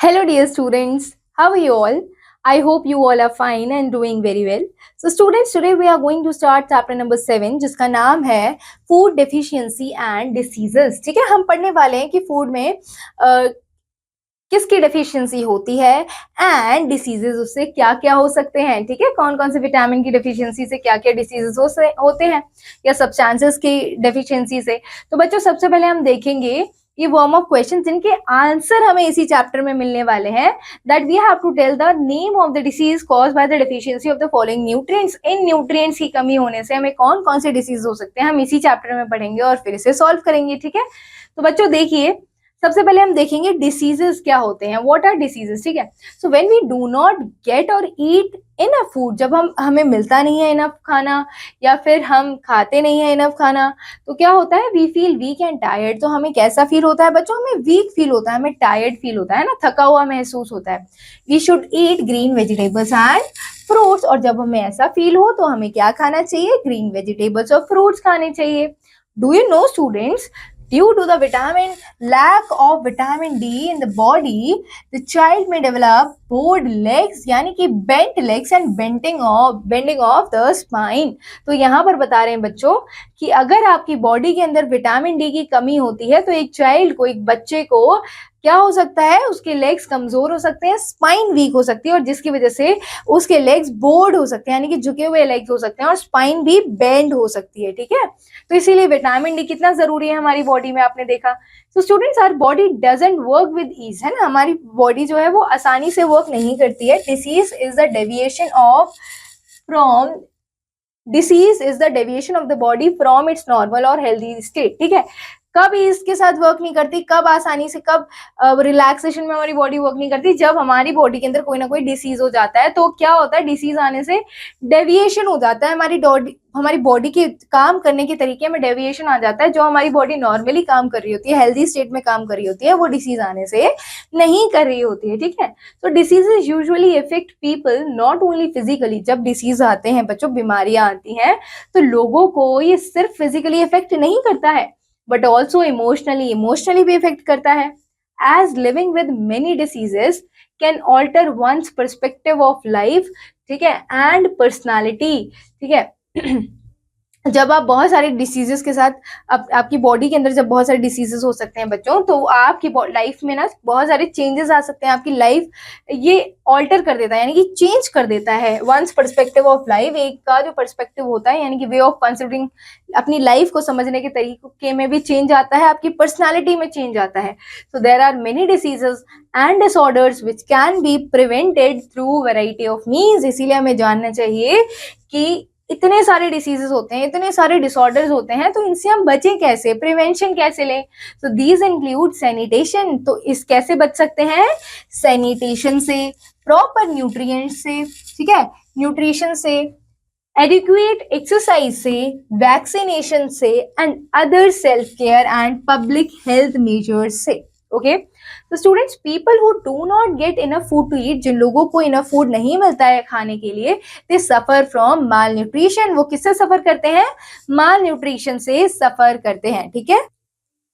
Hello, dear students. How are you all? I hope you all are fine and doing very well. So, students, today we are going to start chapter number 7, जिसका नाम है food deficiency and diseases. ठीक है, हम पढ़ने वाले हैं कि फूड में किसकी डेफिशिएंसी होती है एंड डिसीजेस उससे क्या क्या हो सकते हैं. ठीक है, कौन कौन से विटामिन की डेफिशिएंसी से क्या क्या डिसीजेस होते हैं या सब्सटेंसेस की डेफिशिएंसी से. तो बच्चों, सबसे पहले हम देखेंगे ये वार्म अप क्वेश्चन जिनके आंसर हमें इसी चैप्टर में मिलने वाले हैं. That we have to tell the name of the disease caused by the deficiency of the following nutrients. इन न्यूट्रिएंट्स की कमी होने से हमें कौन कौन से डिसीज हो सकते हैं हम इसी चैप्टर में पढ़ेंगे और फिर इसे सॉल्व करेंगे. ठीक है, तो बच्चों देखिए, सबसे पहले हम देखेंगे डिसीजेस क्या होते हैं. What are diseases. ठीक है, so when we do not get और ईट इनफ फूड, जब हमें मिलता नहीं है इनफ खाना या फिर हम खाते नहीं है इनफ खाना, तो क्या होता है, we feel weak and tired. तो हमें कैसा फील होता है बच्चों, हमें वीक फील होता है, हमें टायर्ड फील होता है ना, थका हुआ महसूस होता है. We should eat green vegetables and fruits. और जब हमें ऐसा फील हो तो हमें क्या खाना चाहिए, ग्रीन वेजिटेबल्स और फ्रूट्स खाने चाहिए. Do you know students, due to the lack of vitamin D in the body, the child may develop bowed legs यानी कि bent legs and bending of the spine. तो यहाँ पर बता रहे हैं बच्चों कि अगर आपकी बॉडी के अंदर विटामिन डी की कमी होती है तो एक चाइल्ड को, एक बच्चे को क्या हो सकता है, उसके लेग्स कमजोर हो सकते हैं, स्पाइन वीक हो सकती है और जिसकी वजह से उसके लेग्स बोर्ड हो सकते हैं यानी कि झुके हुए लेग्स हो सकते हैं और स्पाइन भी बेंड हो सकती है. ठीक है, तो इसीलिए विटामिन डी कितना जरूरी है हमारी बॉडी में, आपने देखा. तो students, our body doesn't work with ease, है ना, हमारी बॉडी जो है वो आसानी से वर्क नहीं करती है. Disease is the deviation of the body from its normal और हेल्दी स्टेट. ठीक है, कब इसके साथ वर्क नहीं करती, कब आसानी से, कब रिलैक्सेशन में हमारी बॉडी वर्क नहीं करती, जब हमारी बॉडी के अंदर कोई ना कोई डिसीज हो जाता है. तो क्या होता है, डिसीज आने से डेविएशन हो जाता है, हमारी बॉडी के काम करने के तरीके में डेविएशन आ जाता है. जो हमारी बॉडी नॉर्मली काम कर रही होती है, हेल्दी स्टेट में काम कर रही होती है, वो डिसीज आने से नहीं कर रही होती है. ठीक है, तो diseases usually effect people not only physically. जब डिसीज आते हैं बच्चों, बीमारियां आती हैं, तो लोगों को ये सिर्फ फिजिकली इफेक्ट नहीं करता है बट ऑल्सो इमोशनली भी इफेक्ट करता है. As living with many diseases can alter one's perspective of life. ठीक है, एंड पर्सनालिटी. ठीक है, जब आप बहुत सारे डिसीजेस के साथ आपकी बॉडी के अंदर जब बहुत सारे डिसीजेस हो सकते हैं बच्चों, तो आपकी लाइफ में ना बहुत सारे चेंजेस आ सकते हैं. आपकी लाइफ ये ऑल्टर कर देता है यानी कि चेंज कर देता है. वंस पर्सपेक्टिव ऑफ लाइफ, एक का जो पर्सपेक्टिव होता है यानी कि वे ऑफ कंसिडरिंग, अपनी लाइफ को समझने के तरीके में भी चेंज आता है, आपकी पर्सनालिटी में चेंज आता है. So there are many diseases and disorders which can be prevented through variety of means. इसीलिए हमें जानना चाहिए कि इतने सारे डिसीजेस होते हैं, इतने सारे डिसऑर्डर्स होते हैं, तो इनसे हम बचें कैसे, प्रिवेंशन कैसे लें. तो दीज इंक्लूड सैनिटेशन. तो इस कैसे बच सकते हैं, सैनिटेशन से, प्रॉपर न्यूट्रिएंट्स से, ठीक है, न्यूट्रिशन से, एडिक्वेट एक्सरसाइज से, वैक्सीनेशन से and other self care and public health measures से. ओके, तो students, people who do not get enough food to eat, जिन लोगों को इनफ फूड नहीं मिलता है खाने के लिए, दे सफर फ्रॉम माल न्यूट्रिशन. वो किससे सफर करते हैं, माल न्यूट्रिशन से सफर करते हैं. ठीक है,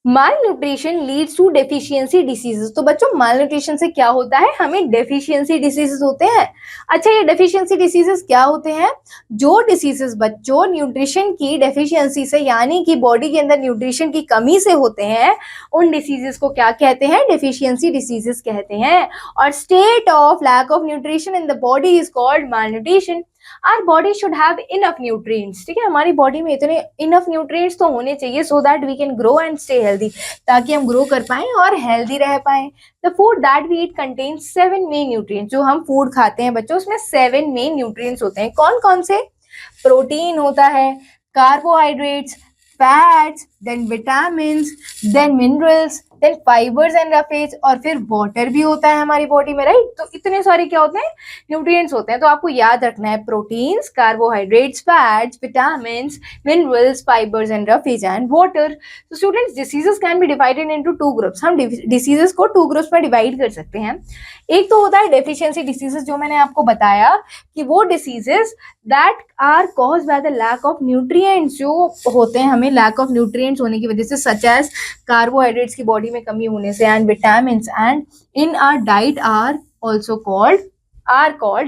malnutrition leads to deficiency diseases. तो बच्चों, माल न्यूट्रिशन से क्या होता है, हमें डेफिशिएंसी डिसीजेस होते हैं. अच्छा, ये डेफिशिएंसी डिसीजेस क्या होते हैं, जो डिसीजेस बच्चों न्यूट्रिशन की डेफिशिएंसी से यानी कि बॉडी के अंदर न्यूट्रिशन की कमी से होते हैं, उन डिसीजेस को क्या कहते हैं, डेफिशिएंसी डिसीजेस कहते हैं. और state of lack of nutrition in the body is called malnutrition. Our body should have enough nutrients. ठीक है, हमारी बॉडी में इतने enough nutrients तो होने चाहिए so that we can grow and stay healthy, ताकि हम ग्रो कर पाएं और हेल्दी रह पाएं. The food that we eat contains 7 main nutrients. जो हम फूड खाते हैं बच्चों, उसमें 7 main nutrients होते हैं. कौन कौन से, प्रोटीन होता है, carbohydrates, fats, then vitamins, then minerals, then fibres and roughage, और फिर वाटर भी होता है हमारी बॉडी में, राइट. तो इतने सारे क्या होते हैं, न्यूट्रिएंट्स होते हैं. तो आपको याद रखना है, proteins, carbohydrates, fats, vitamins, minerals, fibres and roughage and water. तो students, diseases can be divided into 2 groups. हम डिसीजेस को 2 ग्रुप्स में डिवाइड कर सकते हैं. एक तो होता है डेफिशिएंसी डिसीजेस, जो मैंने आपको बताया कि वो diseases that are caused by the lack of nutrients, जो होते हैं हमें लैक ऑफ न्यूट्रिएंट्स होने की वजह से, सच एज कार्बोहाइड्रेट्स की बॉडी में कमी होने से and vitamins and in our diet are also called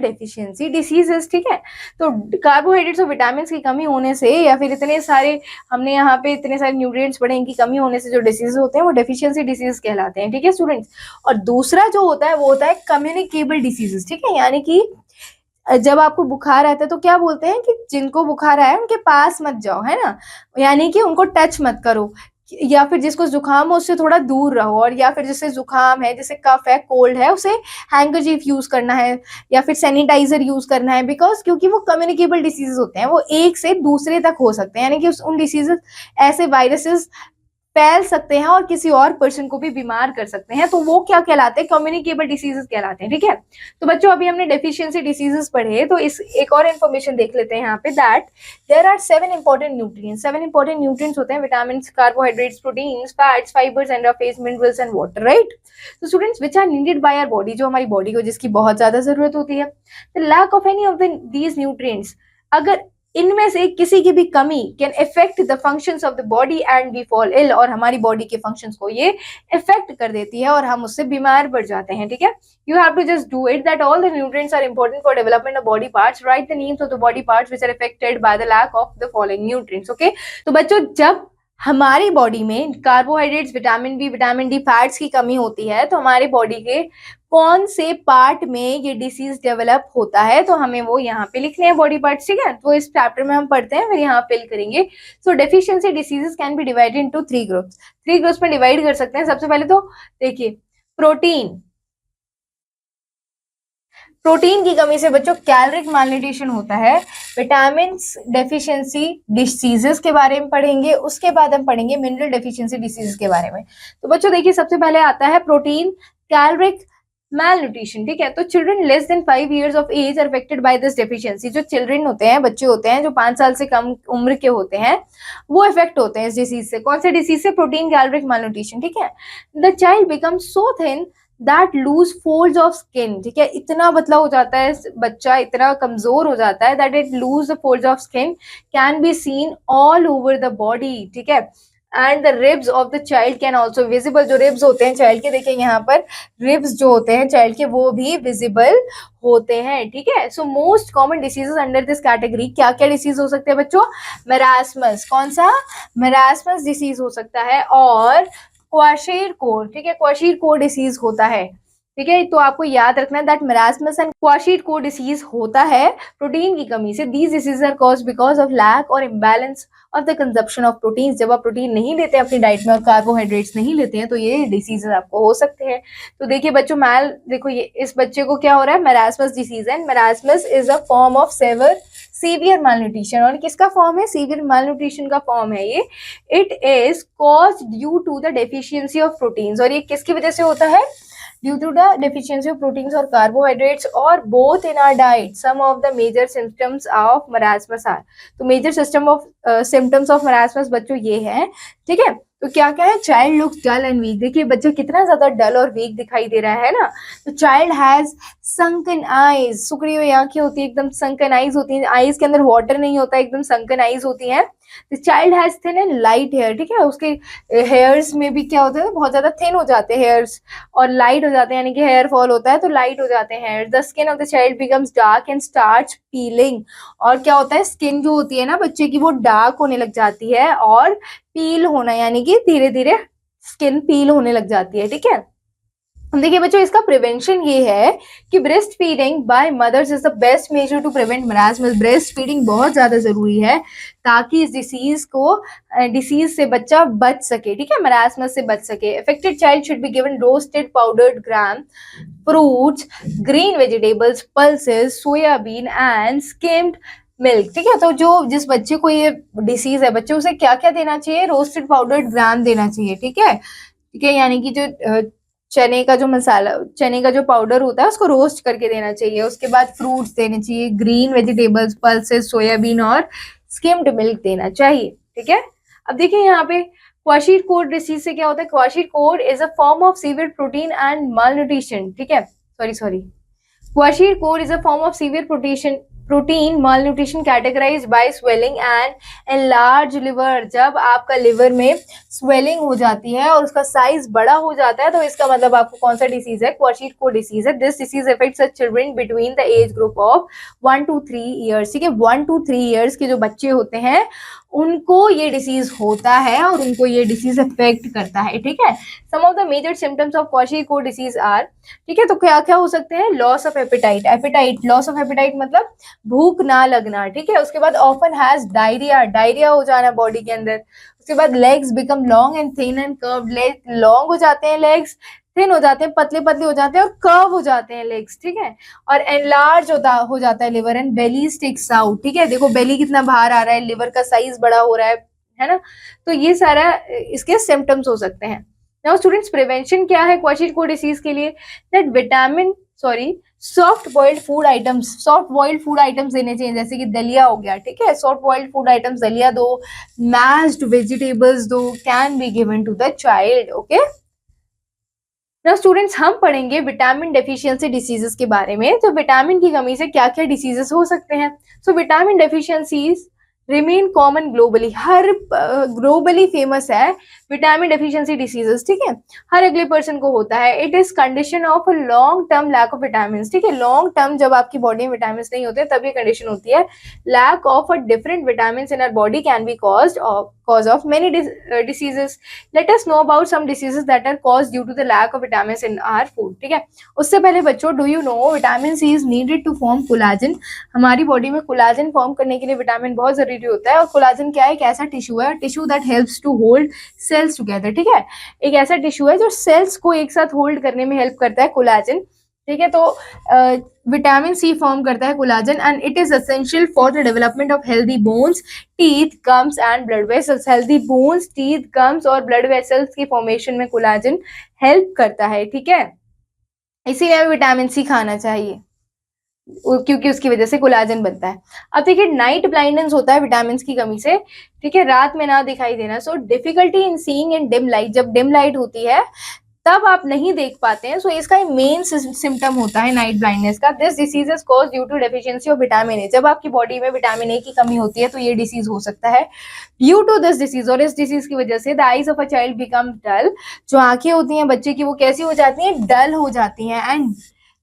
deficiency diseases, ठीक है। तो कार्बोहाइड्रेट्स और विटामिन की कमी होने से या फिर इतने सारे हमने यहाँ पे इतने सारे न्यूट्रिएंट्स पढ़े, इनकी कमी होने से जो डिसीज होते हैं वो डेफिशिएंसी डिसीज कहलाते हैं, ठीक है स्टूडेंट्स। और दूसरा जो होता है वो होता है कम्युनिकेबल डिसीजेस, ठीक है। यानी कि जब आपको बुखार आता है तो क्या बोलते हैं कि जिनको बुखार आया उनके पास मत जाओ, है ना, यानी कि उनको टच मत करो, या फिर जिसको जुकाम हो उससे थोड़ा दूर रहो, और या फिर जिससे जुकाम है, जिससे कफ है, कोल्ड है, उसे हैंकरचीफ यूज करना है या फिर सैनिटाइजर यूज करना है, बिकॉज क्योंकि वो कम्युनिकेबल डिसीजेस होते हैं, वो एक से दूसरे तक हो सकते हैं, यानी कि उन डिसीजेस ऐसे वायरसेस फैल सकते हैं और किसी और पर्सन को भी बीमार कर सकते हैं, तो वो क्या कहलाते हैं, कम्युनिकेबल डिसीजेस कहलाते हैं, ठीक है। तो बच्चों अभी हमने डेफिशिएंसी डिसीजेस पढ़े, तो इस एक और इन्फॉर्मेशन देख लेते हैं यहाँ पे, that there are 7 important nutrients. 7 important nutrients होते हैं, vitamin, carbohydrates, proteins, fats, fibres, and roughage, minerals and water, right. तो students which are needed by our body, जो हमारी बॉडी को जिसकी बहुत ज्यादा जरूरत होती है। The lack of any of these nutrients, अगर इनमें से किसी की भी कमी can effect the functions of the body and we fall ill, और हमारी बॉडी के फंक्शंस को ये इफेक्ट कर देती है और हम उससे बीमार पड़ जाते हैं, ठीक है। You have to just do it that all the nutrients are important for development of body parts, write the names of the body parts which are affected by the lack of the following nutrients, okay. तो बच्चों जब हमारी body में carbohydrates, vitamin B, vitamin D, fats की कमी होती है तो हमारी बॉडी के कौन से पार्ट में ये डिसीज डेवलप होता है, तो हमें वो यहाँ पे लिखने हैं बॉडी पार्ट्स, ठीक है। तो इस चैप्टर में हम पढ़ते हैं, फिर यहाँ फिल करेंगे। So deficiency diseases can be divided into 3 groups. 3 groups में डिवाइड कर सकते हैं। सबसे पहले तो देखिए प्रोटीन की कमी से बच्चों कैलोरिक मालन्यूट्रिशन होता है। विटामिन डेफिशिएंसी डिसीजेस के बारे में पढ़ेंगे, उसके बाद हम पढ़ेंगे मिनरल डेफिशिएंसी डिसीजेस के बारे में। तो बच्चों देखिए सबसे पहले आता है प्रोटीन कैलोरिक malnutrition, ठीक है। तो children less than 5 years of age are affected by this deficiency। जो चिल्ड्रन होते हैं, बच्चे होते हैं जो 5 साल से कम उम्र के होते हैं, वो इफेक्ट होते हैं इस डिसीज से। कौन से डिसीज से? प्रोटीन कैलोरिक malnutrition, ठीक है। The child becomes so thin that loose folds of skin, ठीक है। इतना पतला हो जाता है बच्चा, इतना कमजोर हो जाता है that it lose the folds of skin can be seen all over the body, ठीक है। And the ribs of the child can also visible. जो रिब्स होते हैं चाइल्ड के, देखिए यहाँ पर रिब्स जो होते हैं चाइल्ड के वो भी विजिबल होते हैं, ठीक है। So most common diseases under this category, क्या क्या डिसीज हो सकते हैं बच्चों? मेरास्मस, कौन सा? मेरास्मस डिसीज हो सकता है, और क्वाशीरकोर, ठीक है, क्वाशीरकोर डिसीज होता है, ठीक है। तो आपको याद रखना है that marasmus and kwashiorkor disease होता है प्रोटीन की कमी से। These disease are caused because of lack और imbalance of the consumption of protein. जब आप प्रोटीन नहीं लेते हैं अपनी डाइट में और कार्बोहाइड्रेट्स नहीं लेते हैं तो ये डिसीजेस आपको हो सकते हैं। तो देखिए बच्चों देखो ये इस बच्चे को क्या हो रहा है? मेरास्मस डिसीज है। Marasmus is a form of severe malnutrition, और किसका फॉर्म है? सीवियर malnutrition का फॉर्म है ये। It is caused due to the deficiency of proteins, और ये किसकी वजह से होता है? Due to the deficiency of proteins or carbohydrates or both in our diet, some of the major symptoms of marasmus are। तो major symptoms of marasmus बच्चों ये है, ठीक है। तो क्या क्या है? Child looks dull and weak. देखिए बच्चा कितना ज्यादा डल और वीक दिखाई दे रहा है ना। तो चाइल्ड हैज sunken eyes, सुकड़ी हुई आंखें होती है, एकदम sunken eyes होती है, आईज के अंदर वाटर नहीं होता, एकदम sunken eyes होती है। The child has thin and light hair, ठीक है। उसके हेयर्स में भी क्या होता है? बहुत ज्यादा थिन हो जाते हैं हेयर्स और लाइट हो जाते हैं, यानी कि हेयर फॉल होता है तो लाइट हो जाते हैं hair. The skin of the child becomes dark and starts peeling, और क्या होता है? स्किन जो होती है ना बच्चे की वो डार्क होने लग जाती है और पील होना, यानी कि धीरे धीरे स्किन पील होने लग जाती है, ठीक है। देखिए बच्चों इसका प्रिवेंशन ये है कि breast feeding by mothers is the best measure to prevent marasmus. Breast feeding बहुत ज्यादा जरूरी है ताकि इस डिसीज से बच्चा बच सके, ठीक है, मरासमस से बच सके। Affected child should be given roasted powdered gram fruits, green vegetables, pulses, soybean and skimmed milk, ठीक है। तो जिस बच्चे को ये डिसीज है बच्चे उसे क्या क्या देना चाहिए? रोस्टेड पाउडर्ड ग्राम देना चाहिए, ठीक है, ठीक है। यानी कि जो चने का जो पाउडर होता है उसको रोस्ट करके देना चाहिए। उसके बाद फ्रूट्स देने चाहिए, ग्रीन वेजिटेबल्स, पल्सेस, सोयाबीन और स्किम्ड मिल्क देना चाहिए, ठीक है। अब देखिए यहाँ पे क्वाशीरकोर डिसीज से क्या होता है? Kwashiorkor is a form of severe protein and malnutrition, ठीक है। Sorry kwashiorkor is a form of severe protein malnutrition categorized by swelling and enlarged liver। जब आपका लिवर में स्वेलिंग हो जाती है और उसका साइज बड़ा हो जाता है तो इसका मतलब आपको कौन सा डिसीज है, क्वाशीरकोट डिसीज है। This disease affects children between the age group of 1 to 3 years. ठीक है, 1 to 3 ईयर्स के जो बच्चे होते हैं उनको ये डिसीज होता है और उनको ये डिसीज अफेक्ट करता है। ठीक है, some of the major symptoms of kwashiorkor disease are, ठीक है, तो क्या क्या हो सकते हैं, loss of appetite, loss of appetite मतलब भूख ना लगना। ठीक है, उसके बाद ऑफन हैज डायरिया हो जाना बॉडी के अंदर। उसके बाद legs become long and thin and curved, leg long हो जाते हैं, लेग्स थिन हो जाते हैं, पतले पतले हो जाते हैं और कर्व हो जाते हैं लेग्स। ठीक है, और एनलार्ज हो जाता है liver and belly sticks out. ठीक है, देखो बेली कितना बाहर आ रहा है, लिवर का साइज बड़ा हो रहा है ना। तो ये सारा इसके सिम्टम्स हो सकते हैं। नाउ स्टूडेंट्स, प्रिवेंशन क्या है क्वाशीरकोट डिसीज के लिए, that soft boiled food items देने चाहिए, जैसे कि दलिया हो गया। ठीक है, सॉफ्ट बॉइल्ड फूड आइटम्स, दलिया दो, मैश्ड वेजिटेबल्स दो, can be given to the child. Okay, now students, हम पढ़ेंगे विटामिन डेफिशिएंसी डिसीजेस के बारे में। तो विटामिन की कमी से क्या क्या डिसीजेस हो सकते हैं। So vitamin deficiencies remain common globally, हर ग्लोबली फेमस है विटामिन डेफिशिएंसी डिसीजेस। ठीक है, हर अगले पर्सन को होता है। It is condition of long term lack of vitamin. ठीक है, लॉन्ग टर्म जब आपकी बॉडी में विटामिन नहीं होते तब ये कंडीशन होती है। Lack of a different vitamin in our body can be cause of many diseases. Let us know about some diseases that are caused due to the lack of vitamins in our food. ठीक है, उससे पहले बच्चों, do you know vitamin C is needed to form collagen। हमारी body में collagen form करने के लिए विटामिन बहुत जरूरी होता है। और कोलाजन क्या है, एक ऐसा टिश्यू है, tissue that helps to hold cells together. ठीक है, एक ऐसा टिश्यू है जो सेल्स को एक साथ होल्ड करने में हेल्प करता है, कोलाजन। ठीक है, तो विटामिन सी फॉर्म करता है collagen and it is essential for the development of healthy bones, teeth, gums and blood vessels. Healthy bones, teeth, gums और ब्लड वेसल्स की फॉर्मेशन में कोलाजन हेल्प करता है। ठीक है, इसीलिए हमें विटामिन सी खाना चाहिए क्योंकि उसकी वजह से कोलाजन बनता है। अब देखिए, नाइट ब्लाइंडनेस होता है विटामिन की कमी से। ठीक है, रात में ना दिखाई देना। So difficulty in seeing in dim light, जब डिम लाइट होती है तब आप नहीं देख पाते हैं। सो इसका मेन सिम्टम होता है नाइट ब्लाइंडनेस का। This disease is cause due to deficiency of vitamin A. जब आपकी बॉडी में विटामिन ए की कमी होती है तो ये डिसीज हो सकता है। ड्यू टू दिस डिसीज, और इस डिसीज की वजह से the eyes of a child become dull. जो आंखें होती हैं बच्चे की वो कैसी हो जाती हैं, डल हो जाती हैं एंड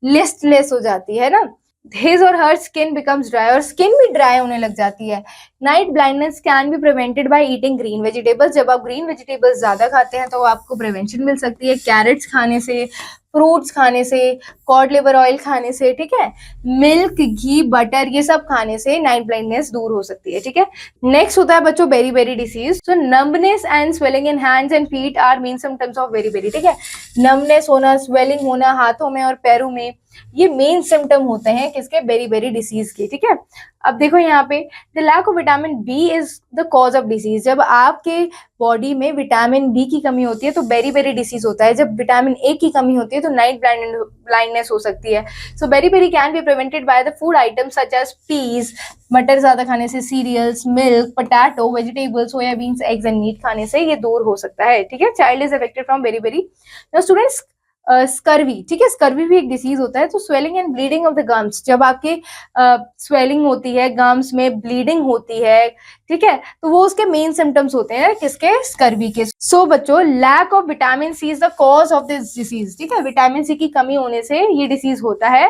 लिस्टलेस हो जाती है ना। His or her skin becomes dry, और स्किन भी ड्राई होने लग जाती है। Night blindness can be prevented by eating green vegetables. जब आप ग्रीन वेजिटेबल्स ज्यादा खाते हैं तो आपको प्रिवेंशन मिल सकती है, कैरेट्स खाने से, फ्रूट्स खाने से, कॉड लिवर ऑयल खाने से। ठीक है, मिल्क, घी, बटर, ये सब खाने से नाइट ब्लाइंडनेस दूर हो सकती है। ठीक है, नेक्स्ट होता है बच्चों beri disease. So numbness and swelling in hands and feet are main symptoms of beri. ठीक है, नम्बनेस होना, स्वेलिंग होना हाथों में और पैरों में, ये मेन सिम्टम होते हैं किसके, बेरी डिसीज के। ठीक है, अब देखो यहाँ पे the lack of vitamin B is the cause of disease. जब आपके बॉडी में विटामिन बी की कमी होती है तो बेरी डिसीज होता है। जब विटामिन ए की कमी होती है तो नाइट ब्लाइंडनेस हो सकती है। So beri can be prevented by the food items such as peas, मटर ज्यादा खाने से, cereals, milk, potato, vegetables, soybeans, eggs and meat खाने से ये दूर हो सकता है। ठीक है, child is affected from beri. Now students, scurvy. ठीक है, स्कर्वी भी एक डिसीज होता है। तो swelling and bleeding of the gums, जब आपके स्वेलिंग होती है, गम्स में ब्लीडिंग होती है, ठीक है, तो वो उसके मेन सिम्टम्स होते हैं किसके, स्कर्वी के। सो बच्चों, lack of vitamin C is the cause of this disease. ठीक है, विटामिन सी की कमी होने से ये डिसीज होता है।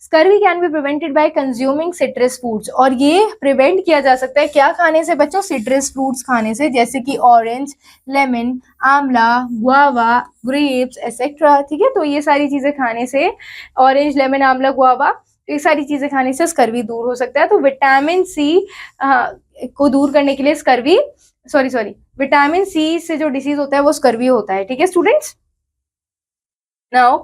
Scurvy can be prevented bye consuming citrus foods, और ये प्रिवेंट किया जा सकता है क्या खाने से बच्चों, सिट्रस फ्रूट्स खाने से, जैसे कि ऑरेंज, लेमन, आंवला, गुआवा, ग्रेप्स एक्सेट्रा। ठीक है, तो ये सारी चीजें खाने से, ऑरेंज, लेमन, आंवला, गुआवा, ये सारी चीजें खाने से स्कर्वी दूर हो सकता है। तो विटामिन सी को दूर करने के लिए स्कर्वी, विटामिन सी से जो डिसीज होता है वो स्कर्वी होता है। ठीक है स्टूडेंट्स, नाउ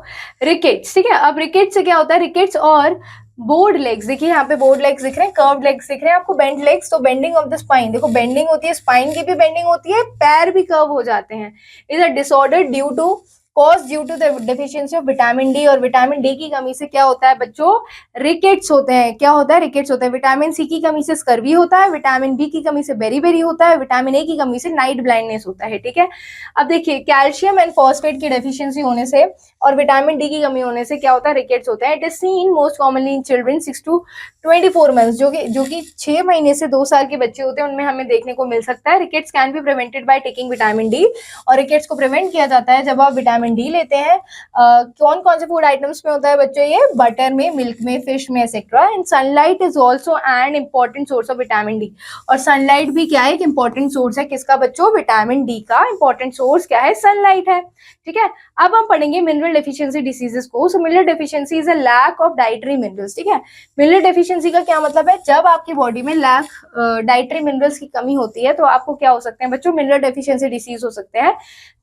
रिकेट्स। ठीक है, अब रिकेट्स से क्या होता है, रिकेट्स और बोर्ड लेग्स। देखिए यहाँ पे बोर्ड लेग्स दिख रहे हैं, कर्व्ड लेग्स दिख रहे हैं आपको, बेंड लेग्स। तो बेंडिंग ऑफ द स्पाइन, देखो बेंडिंग होती है, स्पाइन की भी बेंडिंग होती है, पैर भी कर्व हो जाते हैं। Is a disorder due to cause due to the deficiency of vitamin D, और विटामिन डी की कमी से क्या होता है बच्चों, रिकेट्स होते हैं। क्या होता है, रिकेट्स होते हैं। विटामिन सी की कमी से स्कर्वी होता है, विटामिन बी की कमी से बेरी होता है, विटामिन ए की कमी से नाइट ब्लाइंडनेस होता है, ठीक है। अब देखिए कैल्शियम एंड फॉस्फेट की डेफिशिएंसी होने से और विटामिन डी की कमी होने से क्या होता है, रिकेट्स होता है। It is seen most commonly in children 6 to 24 months, जो कि 6 महीने से 2 साल के बच्चे होते हैं, उनमें हमें देखने को मिल सकता है। Rickets can be prevented by taking vitamin D, और रिकेट्स को प्रिवेंट किया जाता है जब आप विटामिन डी लेते हैं। कौन कौन से फूड आइटम्स में होता है बच्चों, ये बटर में, मिल्क में, फिश में etcetera. And sunlight is also an important source of vitamin D, और सनलाइट भी क्या है, एक इंपॉर्टेंट सोर्स है किसका बच्चों, विटामिन डी का इंपॉर्टेंट सोर्स क्या है, सनलाइट है, ठीक है। अब हम पढ़ेंगे मिनरल डेफिशिएंसी डिसीजेस को। So mineral deficiency is a lack of dietary minerals, ठीक है। मिनरल डेफिशिएंसी का क्या मतलब है, जब आपकी बॉडी में डाइटरी मिनरल्स की कमी होती है तो आपको क्या हो सकते हैं बच्चों, मिनरल डेफिशिएंसी डिसीज हो सकते हैं।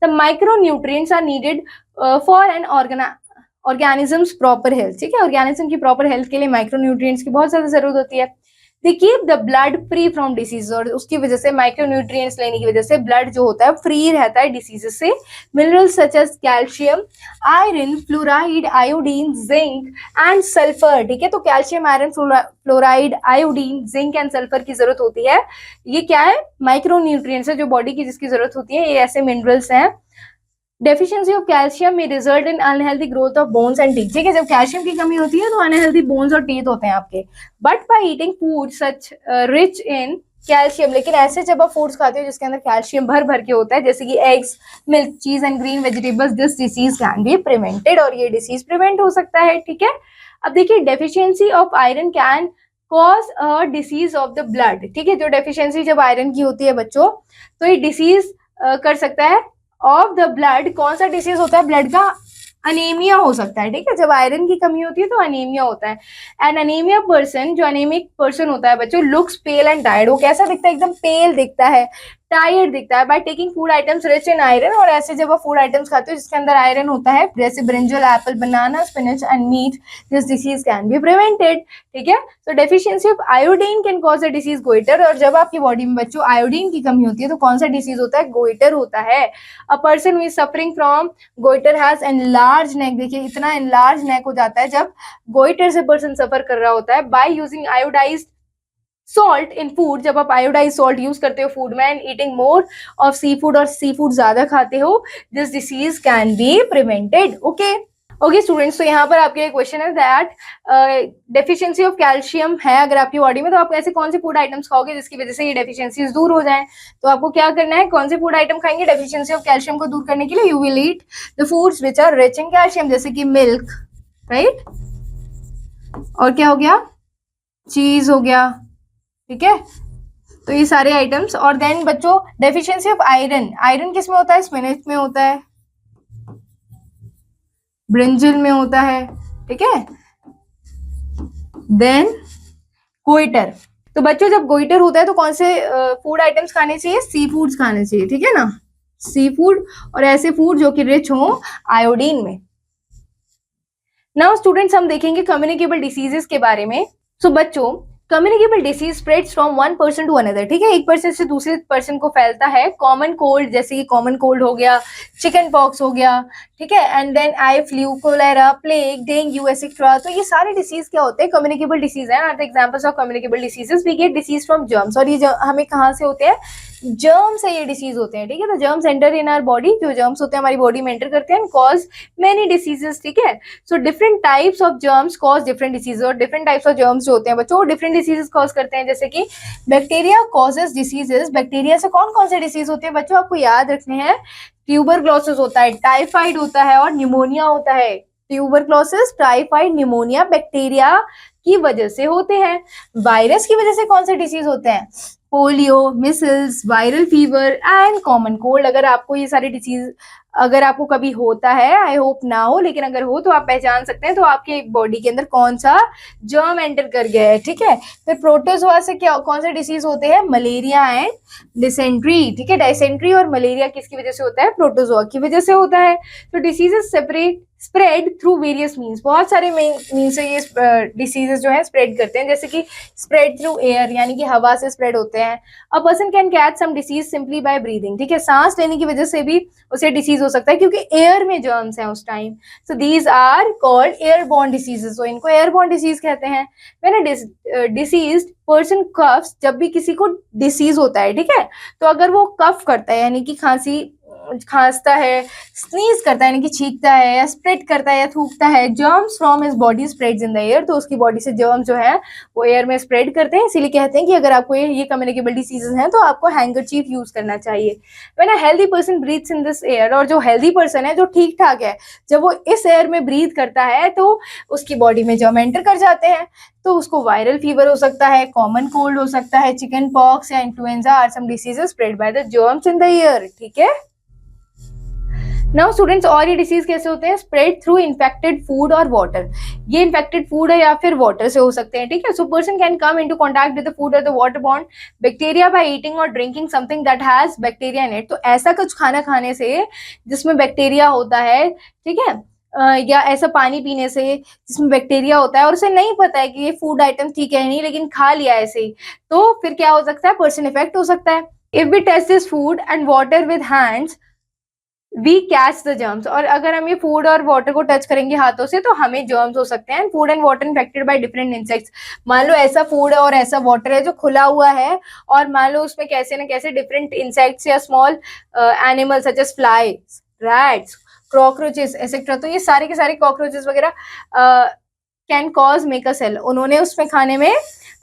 The micro nutrients are needed for an organisms proper health, ठीक है। ऑर्गेनिज्म की प्रॉपर हेल्थ के लिए माइक्रो न्यूट्रिएंट्स की बहुत ज्यादा जरूरत होती है। They keep the blood free from disease, और उसकी वजह से माइक्रो न्यूट्रिएंट्स लेने की वजह से ब्लड जो होता है फ्री रहता है डिसीजेस से। Minerals such as calcium, iron, fluoride, iodine, zinc and sulphur, ठीक है। तो calcium, iron, fluoride, iodine, zinc and sulphur की जरूरत होती है। ये क्या है, माइक्रो न्यूट्रिएंट्स है जो बॉडी की जिसकी जरूरत होती है, ये ऐसे मिनरल्स हैं। डेफिशिएंसी ऑफ कैल्शियम में result in unhealthy growth of bones and teeth, ठीक है। जब कैल्शियम की कमी होती है तो अनहेल्दी बोन्स और टीथ होते हैं आपके। But by eating food such rich in calcium, लेकिन ऐसे जब आप फूड्स खाते हो जिसके अंदर कैल्शियम भर भर के होता है, जैसे कि एग्स, मिल्क, चीज and green vegetables, this disease can be prevented, और ये डिसीज प्रिवेंट हो सकता है, ठीक है। अब देखिए deficiency of iron can cause a disease of the blood, ठीक है। जो डेफिशिएंसी जब आयरन की होती है बच्चों, तो ये डिसीज कर सकता है ऑफ द ब्लड। कौन सा डिसीज होता है ब्लड का, अनीमिया हो सकता है, ठीक है। जब आयरन की कमी होती है तो अनीमिया होता है। एंड अनीमिया पर्सन, जो अनीमिक पर्सन होता है बच्चों, लुक्स पेल एंड टायर्ड, वो कैसा दिखता है, एकदम पेल दिखता है, टायर्ड दिखता है। By taking food items rich in iron, और ऐसे जब आप फूड आइटम्स खाते हो जिसके अंदर आयरन होता है, जैसे brinjal, apple, banana, spinach and meat, this disease can be prevented, ठीक है। So deficiency of iodine can cause a disease goitre, और जब आपकी बॉडी में बच्चों आयोडीन की कमी होती है तो कौन सा डिसीज होता है, गोइटर होता है। A person who is suffering from goitre has enlarge neck, देखिए इतना एनलार्ज नेक हो जाता है जब गोइटर से पर्सन सफर कर रहा होता है। By using iodized salt in food, जब आप आयोडाइज सॉल्ट यूज करते हो फूड में, and eating more of sea food, और सी फूड ज्यादा खाते हो, this disease can be prevented, okay students. तो यहाँ पर आपके लिए क्वेश्चन है दैट डेफिशिएंसी ऑफ कैल्शियम है अगर आपकी बॉडी में, तो आप ऐसे कौन से फूड आइटम्स खाओगे जिसकी वजह से ये डेफिशिएंसीज दूर हो जाए। तो आपको क्या करना है, कौन से फूड आइटम खाएंगे डेफिशिएंसी ऑफ कैल्शियम को दूर करने के लिए, you will eat the foods which are rich in calcium, जैसे कि मिल्क, राइट, और क्या हो गया, चीज हो गया, ठीक है। तो ये सारे आइटम्स। और देन बच्चों डेफिशिएंसी ऑफ आयरन, आयरन किस में होता है, स्पिनच में होता है, ब्रिंजल में होता है, ठीक है। देन गोइटर, तो बच्चों जब गोइटर होता है तो कौन से फूड आइटम्स खाने चाहिए, सी फूड्स खाने चाहिए, ठीक है ना, सी फूड, और ऐसे फूड जो कि रिच हो आयोडीन में। नाउ स्टूडेंट्स हम देखेंगे कम्युनिकेबल डिसीजेस के बारे में। सो बच्चों communicable disease spreads from one person to another, ठीक है, एक पर्सन से दूसरे पर्सन को फैलता है। कॉमन कोल्ड, जैसे कि कॉमन कोल्ड हो गया, चिकन पॉक्स हो गया, ठीक है, and then eye flu, cholera, plague, dengue etcetera. तो ये सारे डिसीज क्या होते हैं, कम्युनिकेबल डिसीज है। Are the examples of communicable diseases. We get disease from germs, और ये हमें कहाँ से होते हैं, जर्म से ये डिसीज होते हैं, ठीक है। तो germs enter in our body, जो जर्म्स होते हैं हमारी बॉडी में एंटर करते हैं, कॉज मेनी डिसीजेस, ठीक है। So different types of germs cause different diseases, और डिफरेंट टाइप्स ऑफ जर्म्स जो होते हैं बच्चों डिफरेंट डिसीजेस कॉज करते हैं। जैसे कि बैक्टीरिया कॉजेज डिसीजेस, बैक्टीरिया से कौन कौन से डिसीज होते हैं बच्चों, आपको याद रखने हैं, ट्यूबरक्लोसिस होता है, टाइफाइड होता है, और न्यूमोनिया होता है। ट्यूबरक्लोसिस, टाइफाइड, न्यूमोनिया बैक्टीरिया की वजह से होते हैं। वायरस की वजह से कौन से डिसीज होते हैं, polio, micelles, viral fever and common cold. अगर आपको ये सारे डिसीज अगर आपको कभी होता है, आई होप ना हो, लेकिन अगर हो तो आप पहचान सकते हैं तो आपके बॉडी के अंदर कौन सा जर्म एंटर कर गया है, ठीक है। फिर प्रोटोजोआ से क्या कौन से डिसीज होते हैं, मलेरिया एंड डिसेंट्री, ठीक है। डिसेंट्री और मलेरिया किसकी वजह से होता है, प्रोटोजोआ की वजह से होता है। तो diseases spread through various means, बहुत सारे मीन से ये डिसीजेस जो है स्प्रेड करते हैं, जैसे कि स्प्रेड थ्रू एयर यानी कि हवा से स्प्रेड होते हैं। A person can catch some disease simply by breathing, ठीक है, सांस लेने की वजह से भी उसे डिसीज हो सकता है क्योंकि एयर में जर्म्स हैं उस time. So these are called airborne diseases, तो इनको एयरबॉर्न डिसीज कहते हैं। When a diseased person coughs, जब भी किसी को डिसीज होता है, ठीक है, तो अगर वो कफ करता है यानी कि खांसता है, स्नीज करता है यानी कि छींकता है, या स्प्रेड करता है या थूकता है, germs from his body spreads in the air, तो उसकी बॉडी से जर्म जो है वो एयर में स्प्रेड करते हैं। इसीलिए कहते हैं कि अगर आपको ये कम्युनिकेबल डिसीजेस हैं तो आपको हैंकरचीफ यूज करना चाहिए। When a healthy person breathes in this air, और जो हेल्दी पर्सन है, जो ठीक ठाक है, जब वो इस एयर में ब्रीथ करता है तो उसकी बॉडी में जर्म एंटर कर जाते हैं, तो उसको वायरल फीवर हो सकता है, कॉमन कोल्ड हो सकता है, चिकन पॉक्स या influenza are some diseases spread by the germs in the air, ठीक है। नाउ स्टूडेंट्स, और ये डिसीज कैसे होते हैं? स्प्रेड थ्रू इन्फेक्टेड फूड और वाटर, ये इन्फेक्टेड फूड है या फिर वाटर से हो सकते हैं, ठीक है। So person can come into contact with the food और the water borne bacteria by eating और drinking something that has bacteria in it, तो ऐसा कुछ खाना खाने से जिसमें बैक्टीरिया होता है, ठीक है, या ऐसा पानी पीने से जिसमें बैक्टीरिया होता है और उसे नहीं पता है कि ये फूड आइटम ठीक है नहीं, लेकिन खा लिया ऐसे ही, तो फिर क्या हो सकता है? पर्सन इफेक्ट हो सकता है। If we touch this food and water with hands we catch the germs, और अगर हम ये फूड और वाटर को टच करेंगे हाथों से तो हमें जर्म्स हो सकते हैं। Food and water infected by different insects, मान लो ऐसा फूड है और ऐसा वाटर है जो खुला हुआ है, और मान लो उसमें कैसे न कैसे डिफरेंट इंसेक्ट्स या small animals such as flies, rats, cockroaches etcetera, तो ये सारे के सारे कॉकरोचेस वगैरह can cause make a cell, उन्होंने उसमें खाने में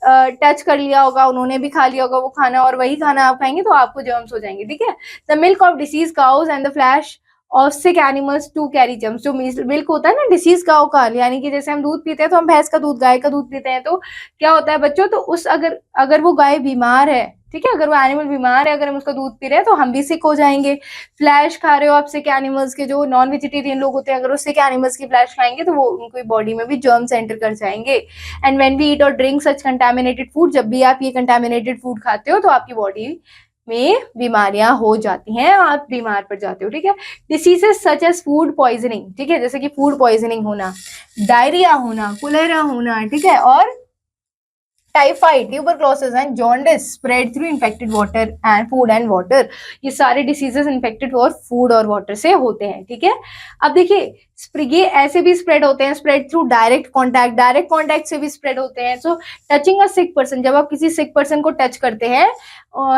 टच कर लिया होगा, उन्होंने भी खा लिया होगा वो खाना, और वही खाना आप खाएंगे तो आपको जर्म्स हो जाएंगे, ठीक है। The milk of disease cows and the flesh of sick animals to carry germs, जो मिल्क होता है ना डिसीज काउ का, यानी कि जैसे हम दूध पीते हैं तो हम भैंस का दूध, गाय का दूध पीते हैं, तो क्या होता है बच्चों, तो उस अगर वो गाय बीमार है, ठीक है, अगर वो एनिमल बीमार है, अगर हम उसका दूध पी रहे हैं तो हम भी सिक हो जाएंगे। फ्लैश खा रहे हो आप सिक एनिमल्स के, जो नॉन वेजिटेरियन लोग होते हैं, अगर वो सिक एनिमल्स की फ्लैश खाएंगे तो वो उनकी बॉडी में भी जर्म्स एंटर कर जाएंगे। एंड व्हेन वी ईट और ड्रिंक सच कंटामिनेटेड फूड, जब भी आप ये कंटामिनेटेड फूड खाते हो तो आपकी बॉडी में बीमारियां हो जाती हैं, आप बीमार पड़ जाते हो, ठीक है। Diseases such as food poisoning, ठीक है, जैसे कि फूड पॉइजनिंग होना, डायरिया होना, कोलेरा होना, ठीक है, और typhoid, tuberculosis and jaundice spread through infected water and food and water, ये सारे डिसीजेस इन्फेक्टेड और फूड और वाटर से होते हैं, ठीक है। अब देखिए, ये ऐसे भी स्प्रेड होते हैं, स्प्रेड थ्रू डायरेक्ट कांटेक्ट से भी स्प्रेड होते हैं। सो टचिंग अ सिक पर्सन, जब आप किसी सिक पर्सन को टच करते हैं,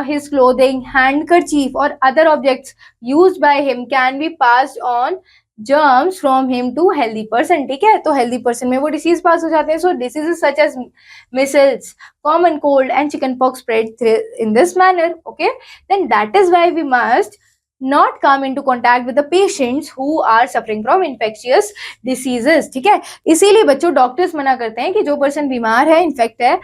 हिज क्लोथिंग, हैंडकरचीफ और other objects used by him can be passed on germs from him to healthy person, ठीक है, तो हेल्दी पर्सन में वो डिसीज पास हो जाते हैं। So diseases such as measles, common cold and chicken pox spread in this manner, okay, then that is why we must not come into contact with the patients who are suffering from infectious diseases, ठीक है। इसीलिए बच्चों doctors मना करते हैं कि जो person बीमार है, इन्फेक्ट है,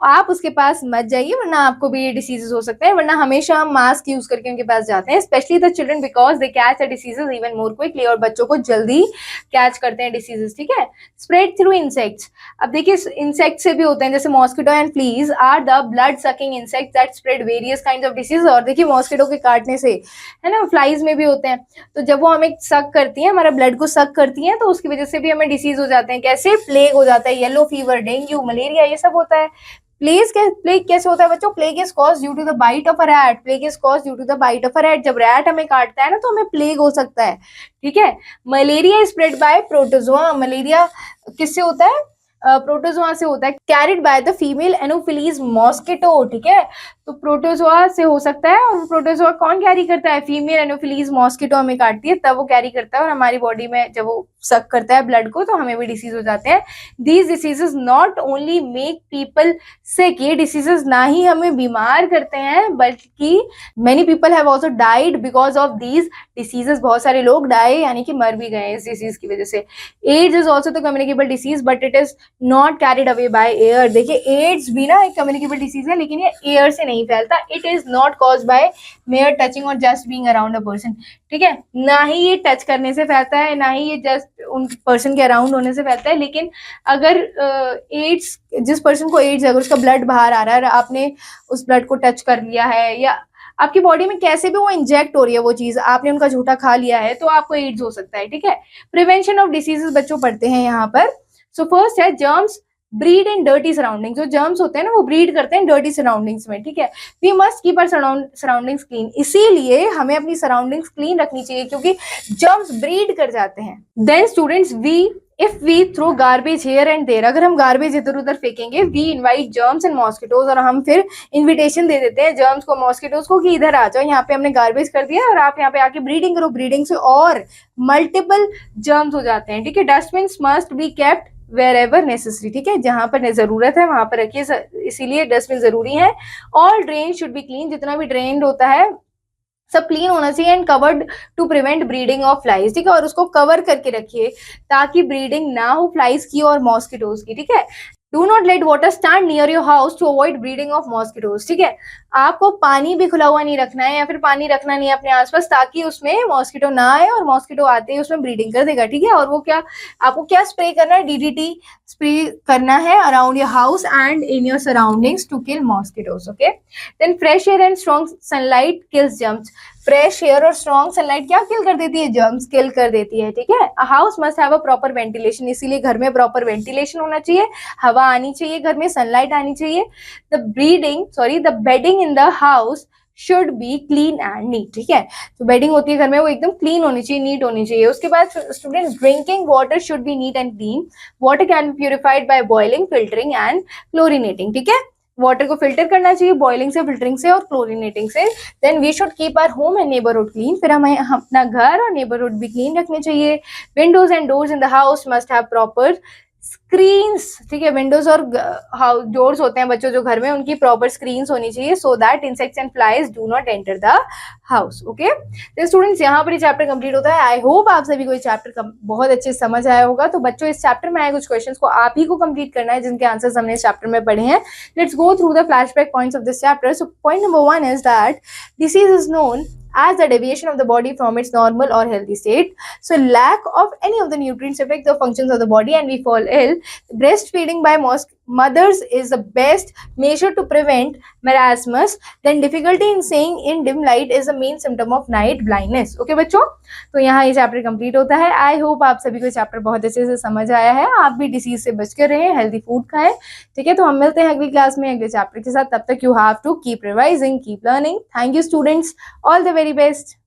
आप उसके पास मत जाइए, वरना आपको भी ये डिसीजेस हो सकते हैं, वरना हमेशा हम मास्क यूज करके उनके पास जाते हैं, specially the children because they catch the diseases even more quickly, और बच्चों को जल्दी कैच करते हैं डिसीजेस, ठीक है। स्प्रेड थ्रू इंसेक्ट्स, अब देखिए इंसेक्ट से भी होते हैं, जैसे mosquito and fleas are the blood sucking insect that spread various kind of disease, और देखिए मॉस्किटो के काटने से, है ना, फ्लाइज में भी होते हैं, तो जब वो हमें सक करती है, हमारा ब्लड को सक करती है, तो उसकी वजह से भी हमें डिसीज हो जाते हैं। कैसे? प्लेग हो जाता है, येलो फीवर, डेंगू, मलेरिया, ये सब होता है। प्लेग कैसे होता है बच्चों? Plague is cause due to the bite of a rat, plague is cause due to the bite of a rat, जब रैट हमें काटता है ना तो हमें प्लेग हो सकता है, ठीक है। Malaria spread by protozoa, malaria किससे होता है? प्रोटोजोआ से होता है, carried by the female anopheles mosquito, ठीक है, तो प्रोटोजोआ से हो सकता है, और प्रोटोजोआ कौन कैरी करता है? फीमेल एनोफिलीज मॉस्किटो हमें काटती है तब वो कैरी करता है, और हमारी बॉडी में जब वो सक करता है ब्लड को तो हमें भी डिसीज हो जाते हैं। These diseases not only make people sick, ये डिसीजेस ना ही हमें बीमार करते हैं बल्कि many people have also died because of these diseases, बहुत सारे लोग डाई यानी कि मर भी गए इस डिसीज की वजह से। AIDS is also the communicable disease but it is not carried away by air, देखिए एड्स भी ना एक कम्युनिकेबल डिसीज है, लेकिन ये एयर से नहीं फैलता। It is not cause by mere touching और just being around a person, ठीक है, ना ही ये टच करने से फैलता है, ना ही ये जस्ट उन पर्सन के अराउंड होने से फैलता है। लेकिन अगर एड्स, जिस पर्सन को एड्स है, अगर उसका ब्लड बाहर आ रहा है और आपने उस ब्लड को टच कर लिया है, या आपकी बॉडी में कैसे भी वो इंजेक्ट हो रही है वो चीज, आपने उनका झूठा खा लिया है तो आपको एड्स हो सकता है, ठीक है। प्रिवेंशन ऑफ डिसीजेस बच्चों पढ़ते हैं यहाँ पर। सो फर्स्ट है जर्म्स ब्रीड इन डर्टी सराउंडिंग। जो जर्म्स होते हैं ना वो ब्रीड करते हैं डर्टी सराउंडिंग्स में, ठीक है। We must keep our surroundings clean, इसीलिए हमें अपनी सराउंडिंग्स क्लीन रखनी चाहिए क्योंकि जर्म्स ब्रीड कर जाते हैं। Then students, if we throw garbage here and there, अगर हम गार्बेज इधर उधर फेंकेंगे, we invite germs and mosquitoes, और हम फिर इन्विटेशन दे देते हैं जर्म्स को, मॉस्किटोज को कि इधर आ जाओ, यहाँ पे हमने गार्बेज कर दिया और आप यहाँ पे आके ब्रीडिंग करो। ब्रीडिंग से और मल्टीपल जर्म्स हो जाते हैं, ठीक है। Dustbin must be kept wherever necessary, ठीक है, जहां पर जरूरत है वहां पर रखिए, इसीलिए डस्टबिन जरूरी है। All drain should be clean, जितना भी ड्रेन होता है सब क्लीन होना चाहिए, and covered to prevent breeding of flies, ठीक है, और उसको कवर करके रखिए ताकि ब्रीडिंग ना हो फ्लाइज की और मॉस्किटोज की, ठीक है। Do not let water stand near your house to avoid breeding of mosquitoes, ठीक है। आपको पानी भी खुला हुआ नहीं रखना है या फिर पानी रखना नहीं है अपने आसपास ताकि उसमें मॉस्किटो ना आए और मॉस्किटो आते ही उसमें ब्रीडिंग कर देगा, ठीक है। और वो क्या, आपको क्या स्प्रे करना है, डीडीटी स्प्रे करना है around your house and in your surroundings to kill mosquitoes, okay. Then fresh air and strong sunlight kills germs. Fresh air और स्ट्रॉन्ग सनलाइट क्या किल कर देती है, जर्म्स किल कर देती है, ठीक है। House must have a proper ventilation, इसीलिए घर में प्रॉपर वेंटिलेशन होना चाहिए, हवा आनी चाहिए घर में, सनलाइट आनी चाहिए। The bedding in the house should be clean and neat, ठीक है। तो बेडिंग होती है घर में वो एकदम क्लीन होनी चाहिए, नीट होनी चाहिए। उसके बाद students, drinking water should be neat and clean. Water can be purified by boiling, filtering and chlorinating, ठीक है। वाटर को फिल्टर करना चाहिए बॉइलिंग से, फिल्टरिंग से और क्लोरिनेटिंग से। Then we should keep our home and neighbourhood clean, फिर हमें अपना घर और नेबरहुड भी क्लीन रखने चाहिए। Windows and doors in the house must have proper screens, ठीक है। विंडोज और डोर्स होते हैं बच्चों जो घर में, उनकी प्रॉपर स्क्रीन्स होनी चाहिए so that insects and flies do not enter the house, okay. तो स्टूडेंट्स यहाँ पर ये चैप्टर कंप्लीट होता है। आई होप आप सभी को ये चैप्टर बहुत अच्छे से समझ आया होगा। तो बच्चों इस चैप्टर में आए कुछ क्वेश्चंस को आप ही को कंप्लीट करना है जिनके आंसर्स हमने इस चैप्टर में पढ़े हैं। Let's go through the flashback points of this chapter. So point number 1 is that disease is known as the deviation of the body from its normal or healthy state. So lack of any of the nutrients affect the functions of the body and we fall ill. Breastfeeding by mothers is the best measure to prevent marasmus. Then difficulty in seeing in dim light is the main symptom of night blindness. Okay बच्चों, तो यहाँ ये chapter complete होता है। I hope आप सभी को chapter बहुत अच्छे से समझ आया है, आप भी डिसीज से बच कर रहे, हेल्दी फूड खाएं, ठीक है। तो हम मिलते हैं अगली क्लास में अगले चैप्टर के साथ, तब तक you have to keep revising, keep learning. Thank you students, all the very best.